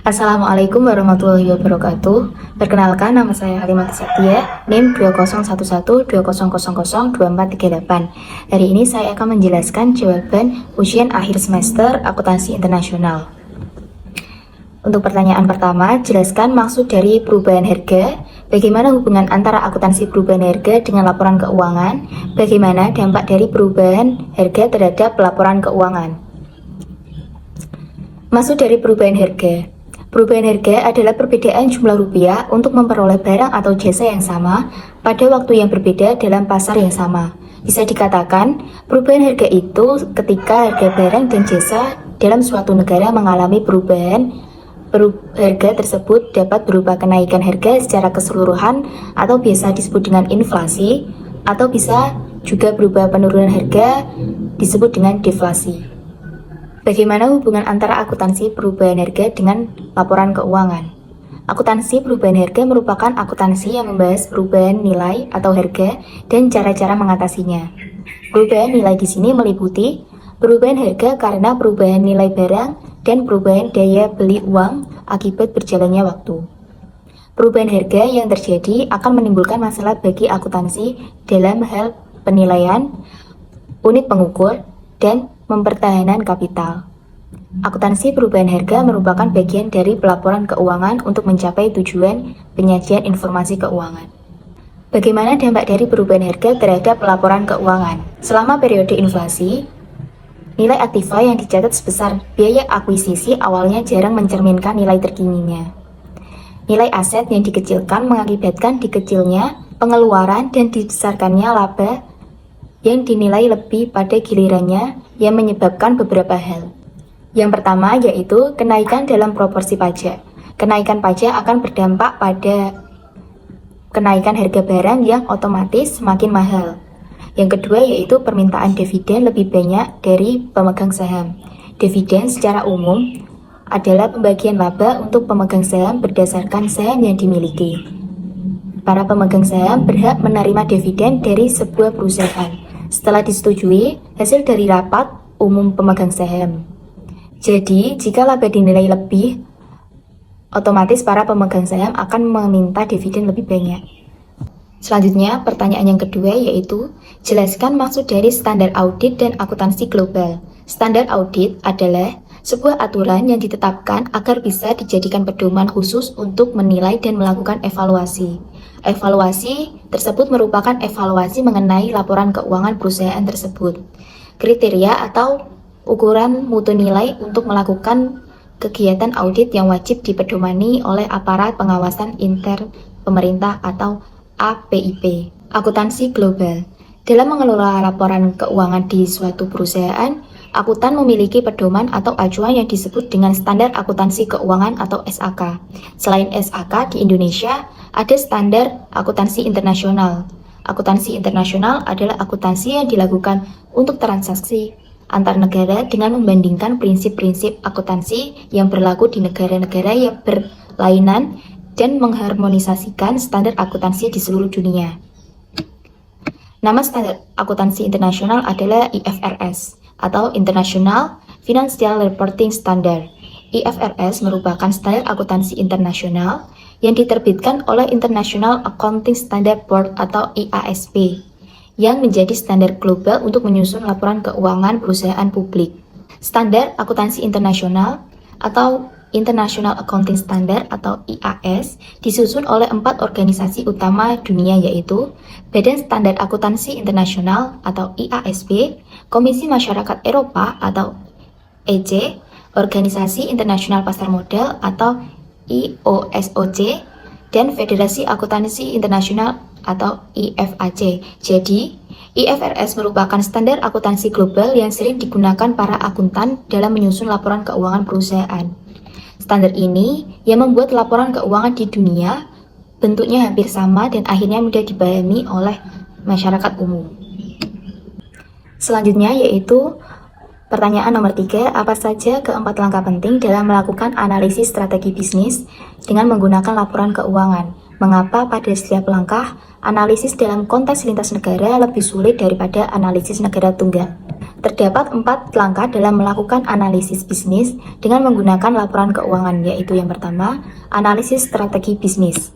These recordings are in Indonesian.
Assalamualaikum warahmatullahi wabarakatuh. Perkenalkan, nama saya Halimah Satya, NIM 201120002438. Hari ini saya akan menjelaskan jawaban ujian akhir semester akuntansi internasional. Untuk pertanyaan pertama, jelaskan maksud dari perubahan harga, bagaimana hubungan antara akuntansi perubahan harga dengan laporan keuangan, bagaimana dampak dari perubahan harga terhadap laporan keuangan. Maksud dari perubahan harga. Perubahan harga adalah perbedaan jumlah rupiah untuk memperoleh barang atau jasa yang sama pada waktu yang berbeda dalam pasar yang sama. Bisa dikatakan, perubahan harga itu ketika harga barang dan jasa dalam suatu negara mengalami perubahan. Harga tersebut dapat berupa kenaikan harga secara keseluruhan atau biasa disebut dengan inflasi, atau bisa juga berupa penurunan harga disebut dengan deflasi. Bagaimana hubungan antara akuntansi perubahan harga dengan laporan keuangan? Akuntansi perubahan harga merupakan akuntansi yang membahas perubahan nilai atau harga dan cara-cara mengatasinya. Perubahan nilai di sini meliputi perubahan harga karena perubahan nilai barang dan perubahan daya beli uang akibat berjalannya waktu. Perubahan harga yang terjadi akan menimbulkan masalah bagi akuntansi dalam hal penilaian, unit pengukur, dan mempertahankan kapital. Akuntansi perubahan harga merupakan bagian dari pelaporan keuangan untuk mencapai tujuan penyajian informasi keuangan. Bagaimana dampak dari perubahan harga terhadap pelaporan keuangan? Selama periode inflasi, nilai aktiva yang dicatat sebesar biaya akuisisi awalnya jarang mencerminkan nilai terkininya. Nilai aset yang dikecilkan mengakibatkan dikecilnya pengeluaran dan dibesarkannya laba yang dinilai lebih pada gilirannya yang menyebabkan beberapa hal. Yang pertama yaitu kenaikan dalam proporsi pajak. Kenaikan pajak akan berdampak pada kenaikan harga barang yang otomatis semakin mahal. Yang kedua yaitu permintaan dividen lebih banyak dari pemegang saham. Dividen secara umum adalah pembagian laba untuk pemegang saham berdasarkan saham yang dimiliki. Para pemegang saham berhak menerima dividen dari sebuah perusahaan setelah disetujui hasil dari rapat umum pemegang saham. Jadi, jika laba dinilai lebih, otomatis para pemegang saham akan meminta dividen lebih banyak. Selanjutnya, pertanyaan yang kedua yaitu, jelaskan maksud dari standar audit dan akuntansi global. Standar audit adalah sebuah aturan yang ditetapkan agar bisa dijadikan pedoman khusus untuk menilai dan melakukan evaluasi. Evaluasi tersebut merupakan evaluasi mengenai laporan keuangan perusahaan tersebut. Kriteria atau ukuran mutu nilai untuk melakukan kegiatan audit yang wajib dipedomani oleh aparat pengawasan inter pemerintah atau APIP. Akuntansi global. Dalam mengelola laporan keuangan di suatu perusahaan, akuntan memiliki pedoman atau acuan yang disebut dengan Standar Akuntansi Keuangan atau SAK. Selain SAK di Indonesia, ada Standar Akuntansi Internasional. Akuntansi internasional adalah akuntansi yang dilakukan untuk transaksi antar negara dengan membandingkan prinsip-prinsip akuntansi yang berlaku di negara-negara yang berlainan dan mengharmonisasikan standar akuntansi di seluruh dunia. Nama standar akuntansi internasional adalah IFRS atau International Financial Reporting Standard. IFRS merupakan standar akuntansi internasional yang diterbitkan oleh International Accounting Standard Board atau IASB yang menjadi standar global untuk menyusun laporan keuangan perusahaan publik. Standar akuntansi internasional atau International Accounting Standard atau IAS disusun oleh 4 organisasi utama dunia yaitu Badan Standar Akuntansi Internasional atau IASB, Komisi Masyarakat Eropa atau EC, Organisasi Internasional Pasar Modal atau IOSOC, dan Federasi Akuntansi Internasional atau IFAC. Jadi, IFRS merupakan standar akuntansi global yang sering digunakan para akuntan dalam menyusun laporan keuangan perusahaan. Standar ini yang membuat laporan keuangan di dunia bentuknya hampir sama dan akhirnya mudah dipahami oleh masyarakat umum. Selanjutnya yaitu pertanyaan nomor 3, apa saja keempat langkah penting dalam melakukan analisis strategi bisnis dengan menggunakan laporan keuangan? Mengapa pada setiap langkah, analisis dalam konteks lintas negara lebih sulit daripada analisis negara tunggal? Terdapat 4 langkah dalam melakukan analisis bisnis dengan menggunakan laporan keuangan, yaitu yang pertama, analisis strategi bisnis.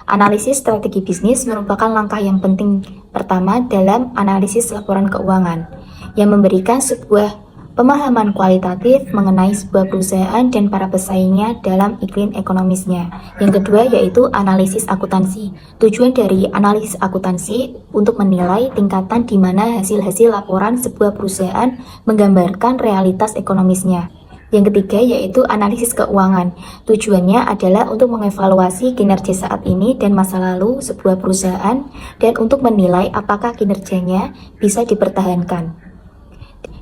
Analisis strategi bisnis merupakan langkah yang penting pertama dalam analisis laporan keuangan, yang memberikan sebuah pemahaman kualitatif mengenai sebuah perusahaan dan para pesaingnya dalam iklim ekonomisnya. Yang kedua yaitu analisis akuntansi. Tujuan dari analisis akuntansi untuk menilai tingkatan di mana hasil-hasil laporan sebuah perusahaan menggambarkan realitas ekonomisnya. Yang ketiga yaitu analisis keuangan. Tujuannya adalah untuk mengevaluasi kinerja saat ini dan masa lalu sebuah perusahaan dan untuk menilai apakah kinerjanya bisa dipertahankan.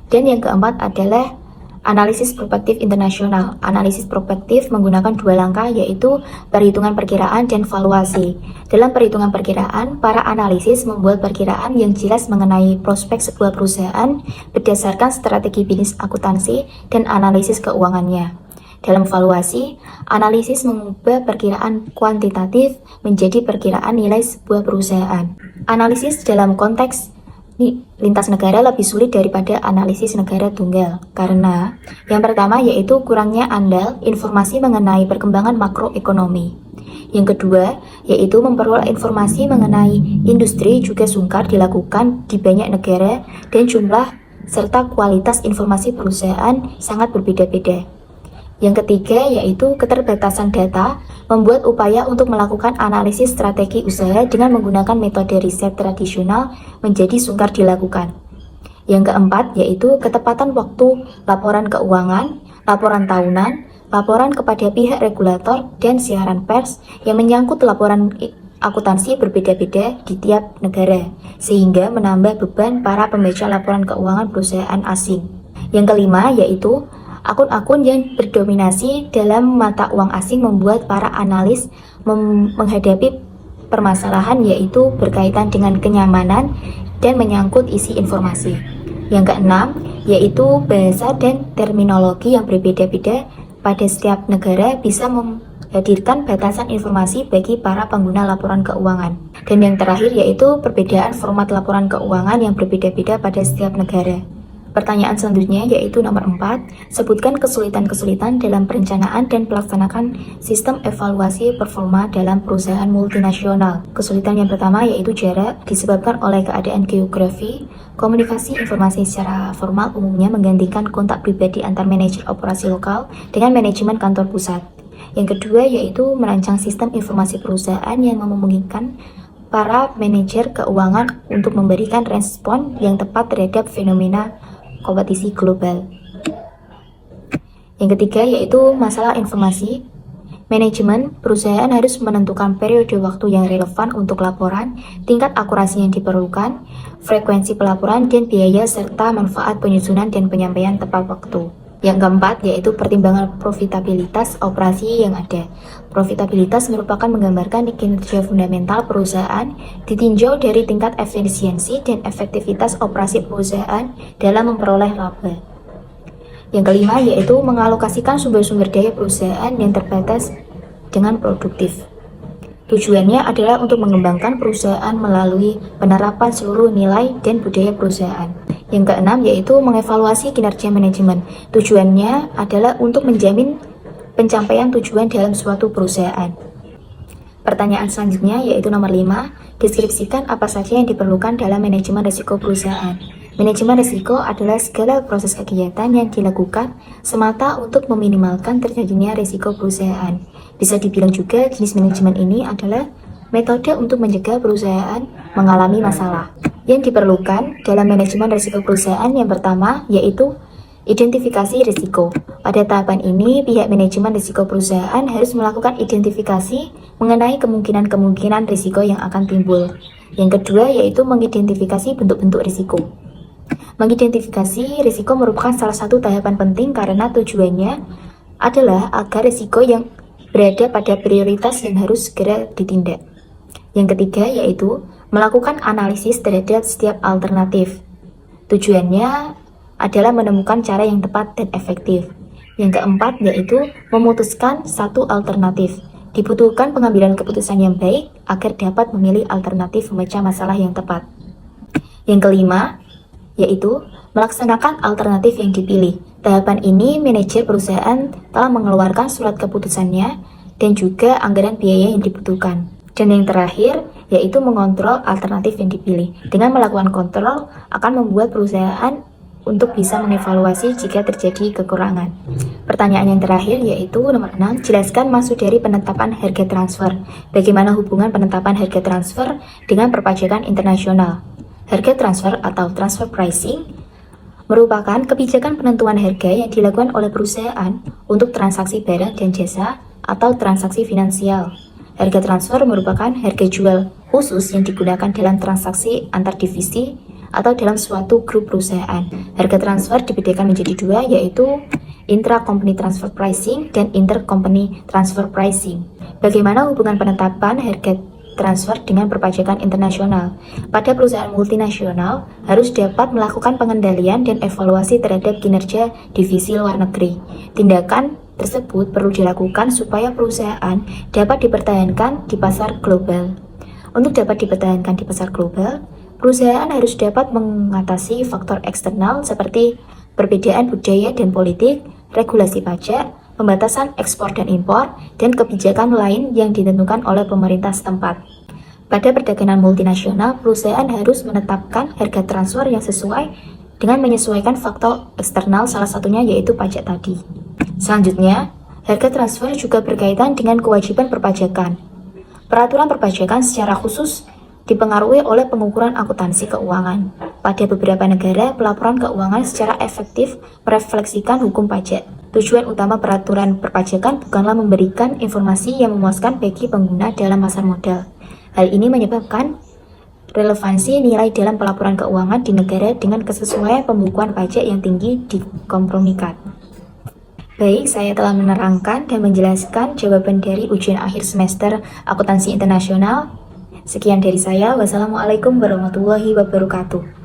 Dan yang keempat adalah analisis prospektif internasional. Analisis prospektif menggunakan 2 langkah yaitu perhitungan perkiraan dan valuasi. Dalam perhitungan perkiraan, para analisis membuat perkiraan yang jelas mengenai prospek sebuah perusahaan berdasarkan strategi bisnis akuntansi dan analisis keuangannya. Dalam valuasi, analisis mengubah perkiraan kuantitatif menjadi perkiraan nilai sebuah perusahaan. Analisis dalam konteks lintas negara lebih sulit daripada analisis negara tunggal karena yang pertama yaitu kurangnya andal informasi mengenai perkembangan makroekonomi. Yang kedua yaitu memperoleh informasi mengenai industri juga sungkar dilakukan di banyak negara dan jumlah serta kualitas informasi perusahaan sangat berbeda-beda. Yang ketiga yaitu keterbatasan data membuat upaya untuk melakukan analisis strategi usaha dengan menggunakan metode riset tradisional menjadi sungkar dilakukan. Yang keempat yaitu ketepatan waktu laporan keuangan, laporan tahunan, laporan kepada pihak regulator, dan siaran pers yang menyangkut laporan akuntansi berbeda-beda di tiap negara, sehingga menambah beban para pembaca laporan keuangan perusahaan asing. Yang kelima yaitu akun-akun yang berdominasi dalam mata uang asing membuat para analis menghadapi permasalahan yaitu berkaitan dengan kenyamanan dan menyangkut isi informasi. Yang keenam yaitu bahasa dan terminologi yang berbeda-beda pada setiap negara bisa menghadirkan batasan informasi bagi para pengguna laporan keuangan. Dan yang terakhir yaitu perbedaan format laporan keuangan yang berbeda-beda pada setiap negara. Pertanyaan selanjutnya yaitu nomor 4, sebutkan kesulitan-kesulitan dalam perencanaan dan pelaksanaan sistem evaluasi performa dalam perusahaan multinasional. Kesulitan yang pertama yaitu jarak, disebabkan oleh keadaan geografi. Komunikasi informasi secara formal umumnya menggantikan kontak pribadi antar manajer operasi lokal dengan manajemen kantor pusat. Yang kedua yaitu merancang sistem informasi perusahaan yang memungkinkan para manajer keuangan untuk memberikan respon yang tepat terhadap fenomena kompetisi global. Yang ketiga yaitu masalah informasi. Manajemen perusahaan harus menentukan periode waktu yang relevan untuk laporan, tingkat akurasi yang diperlukan, frekuensi pelaporan, dan biaya serta manfaat penyusunan dan penyampaian tepat waktu. Yang keempat yaitu pertimbangan profitabilitas operasi yang ada. Profitabilitas merupakan menggambarkan kinerja fundamental perusahaan ditinjau dari tingkat efisiensi dan efektivitas operasi perusahaan dalam memperoleh laba. Yang kelima yaitu mengalokasikan sumber-sumber daya perusahaan yang terbatas dengan produktif. Tujuannya adalah untuk mengembangkan perusahaan melalui penerapan seluruh nilai dan budaya perusahaan. Yang keenam yaitu mengevaluasi kinerja manajemen. Tujuannya adalah untuk menjamin pencapaian tujuan dalam suatu perusahaan. Pertanyaan selanjutnya yaitu nomor 5, deskripsikan apa saja yang diperlukan dalam manajemen risiko perusahaan. Manajemen risiko adalah segala proses kegiatan yang dilakukan semata untuk meminimalkan terjadinya risiko perusahaan. Bisa dibilang juga jenis manajemen ini adalah metode untuk mencegah perusahaan mengalami masalah. Yang diperlukan dalam manajemen risiko perusahaan yang pertama yaitu identifikasi risiko. Pada tahapan ini, pihak manajemen risiko perusahaan harus melakukan identifikasi mengenai kemungkinan-kemungkinan risiko yang akan timbul. Yang kedua yaitu mengidentifikasi bentuk-bentuk risiko. Mengidentifikasi risiko merupakan salah satu tahapan penting karena tujuannya adalah agar risiko yang berada pada prioritas yang harus segera ditindak. Yang ketiga yaitu melakukan analisis terhadap setiap alternatif. Tujuannya adalah menemukan cara yang tepat dan efektif. Yang keempat yaitu memutuskan satu alternatif. Dibutuhkan pengambilan keputusan yang baik agar dapat memilih alternatif memecah masalah yang tepat. Yang kelima yaitu melaksanakan alternatif yang dipilih. Tahapan ini, manajer perusahaan telah mengeluarkan surat keputusannya dan juga anggaran biaya yang dibutuhkan. Dan yang terakhir, yaitu mengontrol alternatif yang dipilih. Dengan melakukan kontrol, akan membuat perusahaan untuk bisa mengevaluasi jika terjadi kekurangan. Pertanyaan yang terakhir yaitu nomor 6, jelaskan maksud dari penetapan harga transfer. Bagaimana hubungan penetapan harga transfer dengan perpajakan internasional? Harga transfer atau transfer pricing merupakan kebijakan penentuan harga yang dilakukan oleh perusahaan untuk transaksi barang dan jasa atau transaksi finansial. Harga transfer merupakan harga jual khusus yang digunakan dalam transaksi antar divisi atau dalam suatu grup perusahaan. Harga transfer dibedakan menjadi dua, yaitu intra-company transfer pricing dan inter-company transfer pricing. Bagaimana hubungan penetapan harga transfer dengan perpajakan internasional? Pada perusahaan multinasional, harus dapat melakukan pengendalian dan evaluasi terhadap kinerja divisi luar negeri. Tindakan tersebut perlu dilakukan supaya perusahaan dapat dipertahankan di pasar global. Untuk dapat dipertahankan di pasar global, perusahaan harus dapat mengatasi faktor eksternal seperti perbedaan budaya dan politik, regulasi pajak, pembatasan ekspor dan impor, dan kebijakan lain yang ditentukan oleh pemerintah setempat. Pada perdagangan multinasional, perusahaan harus menetapkan harga transfer yang sesuai dengan menyesuaikan faktor eksternal, salah satunya yaitu pajak tadi. Selanjutnya, harga transfer juga berkaitan dengan kewajiban perpajakan. Peraturan perpajakan secara khusus dipengaruhi oleh pengukuran akuntansi keuangan. Pada beberapa negara, pelaporan keuangan secara efektif merefleksikan hukum pajak. Tujuan utama peraturan perpajakan bukanlah memberikan informasi yang memuaskan bagi pengguna dalam pasar modal. Hal ini menyebabkan relevansi nilai dalam pelaporan keuangan di negara dengan kesesuaian pembukuan pajak yang tinggi dikompromikan. Baik, saya telah menerangkan dan menjelaskan jawaban dari ujian akhir semester akuntansi internasional. Sekian dari saya. Wassalamualaikum warahmatullahi wabarakatuh.